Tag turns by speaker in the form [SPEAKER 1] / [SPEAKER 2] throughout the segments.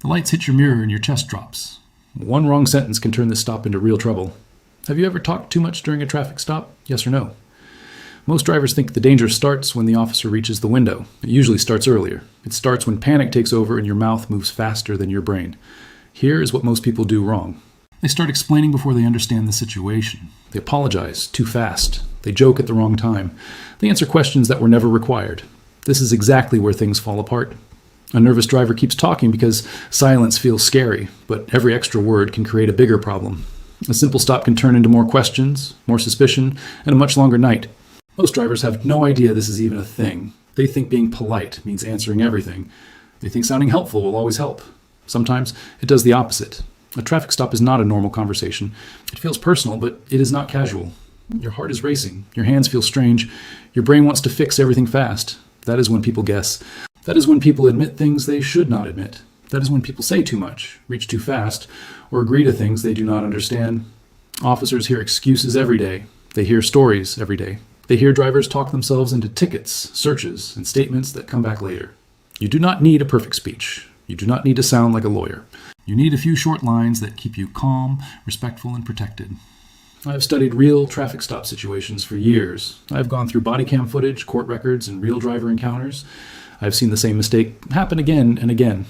[SPEAKER 1] The lights hit your mirror and your chest drops. One wrong sentence can turn this stop into real trouble. Have you ever talked too much during a traffic stop? Yes or no? Most drivers think the danger starts when the officer reaches the window. It usually starts earlier. It starts when panic takes over and your mouth moves faster than your brain. Here is what most people do wrong. They start explaining before they understand the situation. They apologize too fast. They joke at the wrong time. They answer questions that were never required. This is exactly where things fall apart. A nervous driver keeps talking because silence feels scary, but every extra word can create a bigger problem. A simple stop can turn into more questions, more suspicion, and a much longer night. Most drivers have no idea this is even a thing. They think being polite means answering everything. They think sounding helpful will always help. Sometimes it does the opposite. A traffic stop is not a normal conversation. It feels personal, but it is not casual. Your heart is racing. Your hands feel strange. Your brain wants to fix everything fast. That is when people guess. That is when people admit things they should not admit. That is when people say too much, reach too fast, or agree to things they do not understand. Officers hear excuses every day. They hear stories every day. They hear drivers talk themselves into tickets, searches, and statements that come back later. You do not need a perfect speech. You do not need to sound like a lawyer. You need a few short lines that keep you calm, respectful, and protected. I have studied real traffic stop situations for years. I have gone through body cam footage, court records, and real driver encounters. I have seen the same mistake happen again and again.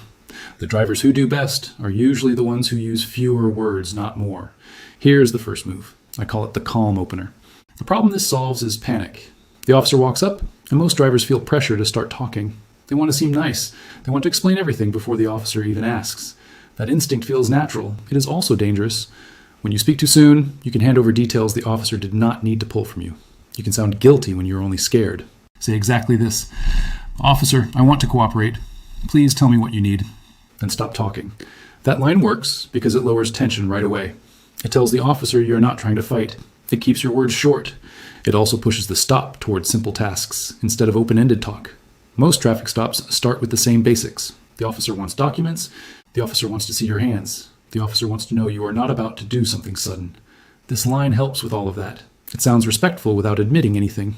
[SPEAKER 1] The drivers who do best are usually the ones who use fewer words, not more. Here's the first move. I call it the calm opener. The problem this solves is panic. The officer walks up, and most drivers feel pressure to start talking. They want to seem nice. They want to explain everything before the officer even asks. That instinct feels natural. It is also dangerous. When you speak too soon, you can hand over details the officer did not need to pull from you. You can sound guilty when you're only scared. Say exactly this. Officer, I want to cooperate. Please tell me what you need. Then stop talking. That line works because it lowers tension right away. It tells the officer you're not trying to fight. It keeps your words short. It also pushes the stop towards simple tasks instead of open-ended talk. Most traffic stops start with the same basics. The officer wants documents. The officer wants to see your hands. The officer wants to know you are not about to do something sudden. This line helps with all of that. It sounds respectful without admitting anything.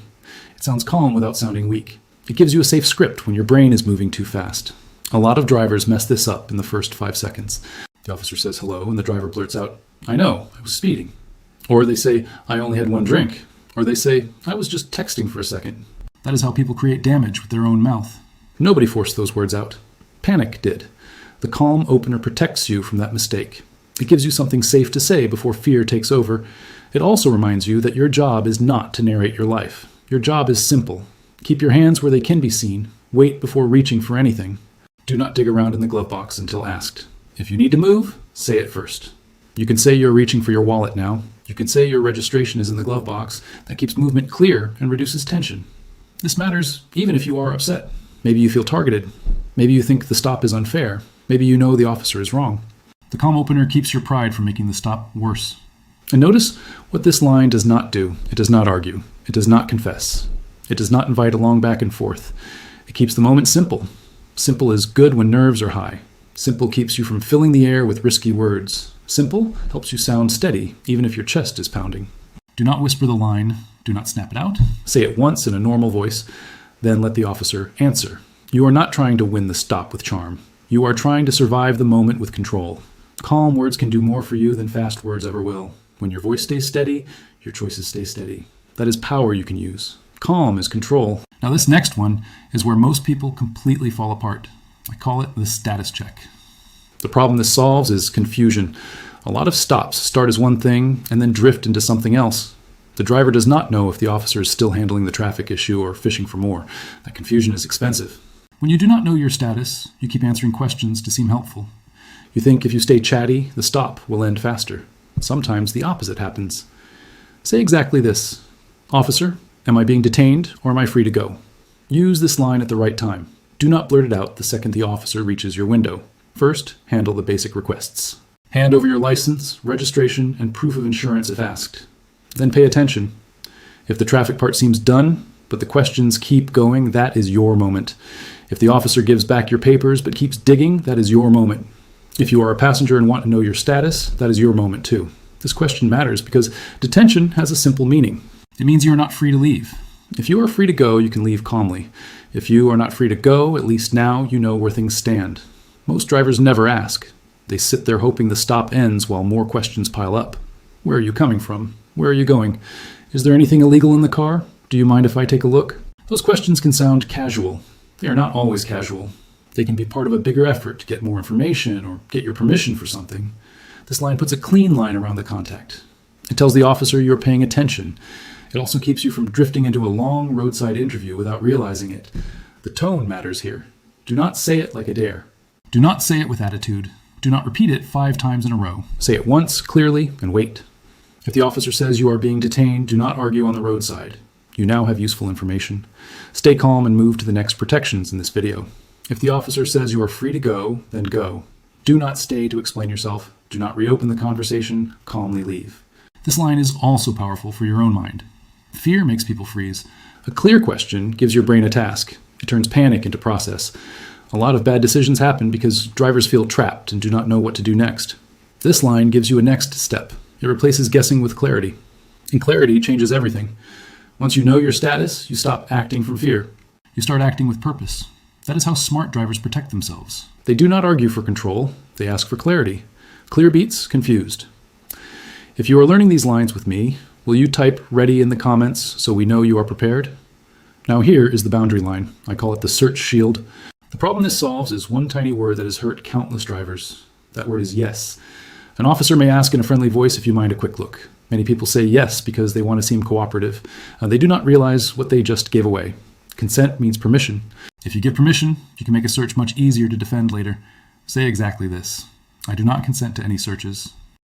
[SPEAKER 1] It sounds calm without sounding weak. It gives you a safe script when your brain is moving too fast. A lot of drivers mess this up in the first 5 seconds. The officer says hello, and the driver blurts out, "I know, I was speeding." Or they say, "I only had one drink." Or they say, "I was just texting for a second." That is how people create damage with their own mouth. Nobody forced those words out. Panic did. The calm opener protects you from that mistake. It gives you something safe to say before fear takes over. It also reminds you that your job is not to narrate your life. Your job is simple. Keep your hands where they can be seen. Wait before reaching for anything. Do not dig around in the glove box until asked. If you need to move, say it first. You can say you're reaching for your wallet now. You can say your registration is in the glove box. That keeps movement clear and reduces tension. This matters even if you are upset. Maybe you feel targeted. Maybe you think the stop is unfair. Maybe you know the officer is wrong. The calm opener keeps your pride from making the stop worse. And notice what this line does not do. It does not argue. It does not confess. It does not invite a long back and forth. It keeps the moment simple. Simple is good when nerves are high. Simple keeps you from filling the air with risky words. Simple helps you sound steady, even if your chest is pounding. Do not whisper the line. Do not snap it out. Say it once in a normal voice, then let the officer answer. You are not trying to win the stop with charm. You are trying to survive the moment with control. Calm words can do more for you than fast words ever will. When your voice stays steady, your choices stay steady. That is power you can use. Calm is control. Now this next one is where most people completely fall apart. I call it the status check. The problem this solves is confusion. A lot of stops start as one thing and then drift into something else. The driver does not know if the officer is still handling the traffic issue or fishing for more. That confusion is expensive. When you do not know your status, you keep answering questions to seem helpful. You think if you stay chatty, the stop will end faster. Sometimes the opposite happens. Say exactly this. Officer, am I being detained or am I free to go? Use this line at the right time. Do not blurt it out the second the officer reaches your window. First, handle the basic requests. Hand over your license, registration, and proof of insurance if asked. Then pay attention. If the traffic part seems done, but the questions keep going, that is your moment. If the officer gives back your papers but keeps digging, that is your moment. If you are a passenger and want to know your status, that is your moment too. This question matters because detention has a simple meaning. It means you are not free to leave. If you are free to go, you can leave calmly. If you are not free to go, at least now you know where things stand. Most drivers never ask. They sit there hoping the stop ends while more questions pile up. Where are you coming from? Where are you going? Is there anything illegal in the car? Do you mind if I take a look? Those questions can sound casual. They are not always casual. They can be part of a bigger effort to get more information or get your permission for something. This line puts a clean line around the contact. It tells the officer you're paying attention. It also keeps you from drifting into a long roadside interview without realizing it. The tone matters here. Do not say it like a dare. Do not say it with attitude. Do not repeat it 5 times in a row. Say it once, clearly, and wait. If the officer says you are being detained, do not argue on the roadside. You now have useful information. Stay calm and move to the next protections in this video. If the officer says you are free to go, then go. Do not stay to explain yourself. Do not reopen the conversation. Calmly leave. This line is also powerful for your own mind. Fear makes people freeze. A clear question gives your brain a task. It turns panic into process. A lot of bad decisions happen because drivers feel trapped and do not know what to do next. This line gives you a next step. It replaces guessing with clarity. And clarity changes everything. Once you know your status, you stop acting from fear. You start acting with purpose. That is how smart drivers protect themselves. They do not argue for control. They ask for clarity. Clear beats confused. If you are learning these lines with me, will you type ready in the comments so we know you are prepared? Now here is the boundary line. I call it the search shield. The problem this solves is one tiny word that has hurt countless drivers. That word is yes. An officer may ask in a friendly voice if you mind a quick look. Many people say yes because they want to seem cooperative. They do not realize what they just gave away. Consent means permission. If you give permission, you can make a search much easier to defend later. Say exactly this: I do not consent to any searches.